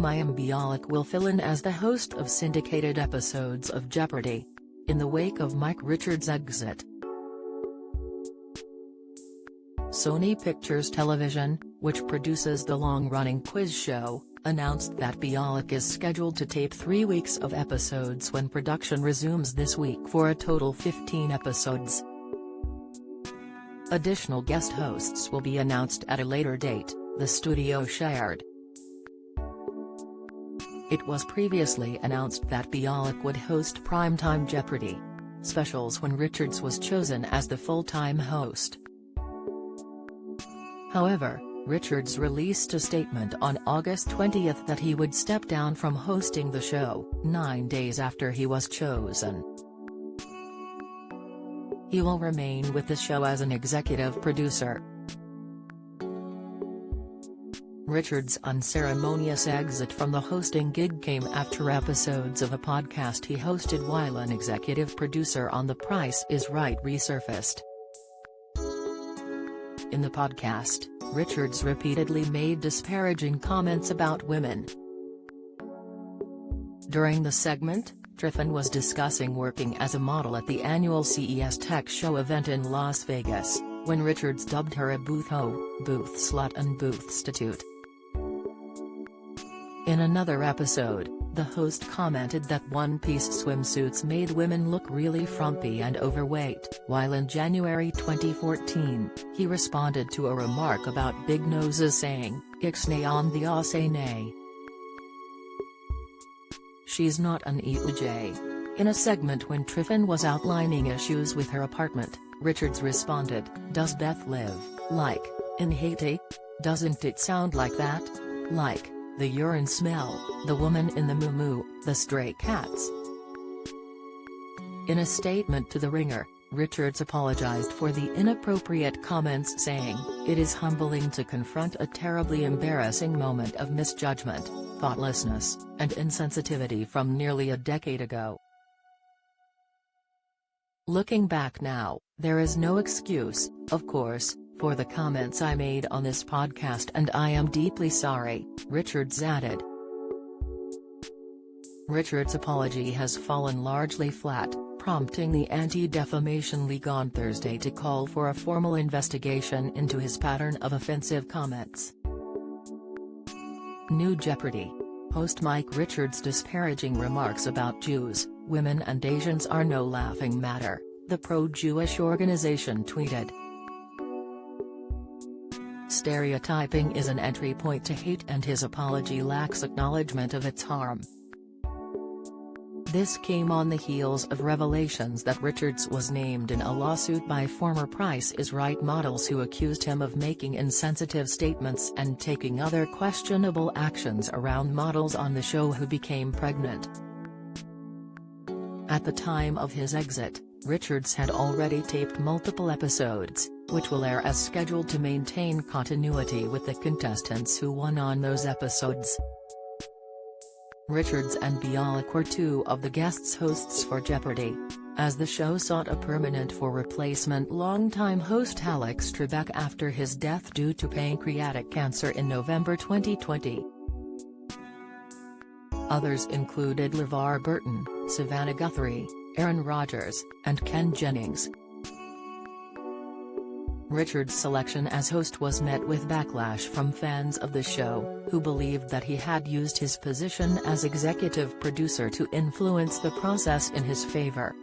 Mayim Bialik will fill in as the host of syndicated episodes of Jeopardy! In the wake of Mike Richards' exit. Sony Pictures Television, which produces the long-running quiz show, announced that Bialik is scheduled to tape 3 weeks of episodes when production resumes this week for a total 15 episodes. Additional guest hosts will be announced at a later date, the studio shared. It was previously announced that Bialik would host primetime Jeopardy! Specials when Richards was chosen as the full-time host. However, Richards released a statement on August 20 that he would step down from hosting the show, 9 days after he was chosen. He will remain with the show as an executive producer. Richards' unceremonious exit from the hosting gig came after episodes of a podcast he hosted while an executive producer on The Price is Right resurfaced. In the podcast, Richards repeatedly made disparaging comments about women. During the segment, Triffin was discussing working as a model at the annual CES Tech Show event in Las Vegas, when Richards dubbed her a booth hoe, booth slut and boothstitute. In another episode, the host commented that one-piece swimsuits made women look really frumpy and overweight, while in January 2014, he responded to a remark about big noses saying, "Ixnay on the osay. She's not an EUJ." In a segment when Triffin was outlining issues with her apartment, Richards responded, "Does Beth live, like, in Haiti? Doesn't it sound like that? Like, the urine smell, the woman in the moo-moo, the stray cats?" In a statement to The Ringer, Richards apologized for the inappropriate comments saying, "It is humbling to confront a terribly embarrassing moment of misjudgment, thoughtlessness, and insensitivity from nearly a decade ago. Looking back now, there is no excuse, of course, for the comments I made on this podcast and I am deeply sorry," Richards added. Richards' apology has fallen largely flat, prompting the Anti-Defamation League on Thursday to call for a formal investigation into his pattern of offensive comments. New Jeopardy! Host Mike Richards' disparaging remarks about Jews, women and Asians are no laughing matter, the pro-Jewish organization tweeted. Stereotyping is an entry point to hate and his apology lacks acknowledgement of its harm. This came on the heels of revelations that Richards was named in a lawsuit by former Price is Right models who accused him of making insensitive statements and taking other questionable actions around models on the show who became pregnant. At the time of his exit, Richards had already taped multiple episodes, which will air as scheduled to maintain continuity with the contestants who won on those episodes. Richards and Bialik were two of the guest hosts for Jeopardy! As the show sought a permanent for replacement longtime host Alex Trebek after his death due to pancreatic cancer in November 2020. Others included LeVar Burton, Savannah Guthrie, Aaron Rodgers, and Ken Jennings. Richards' selection as host was met with backlash from fans of the show, who believed that he had used his position as executive producer to influence the process in his favor.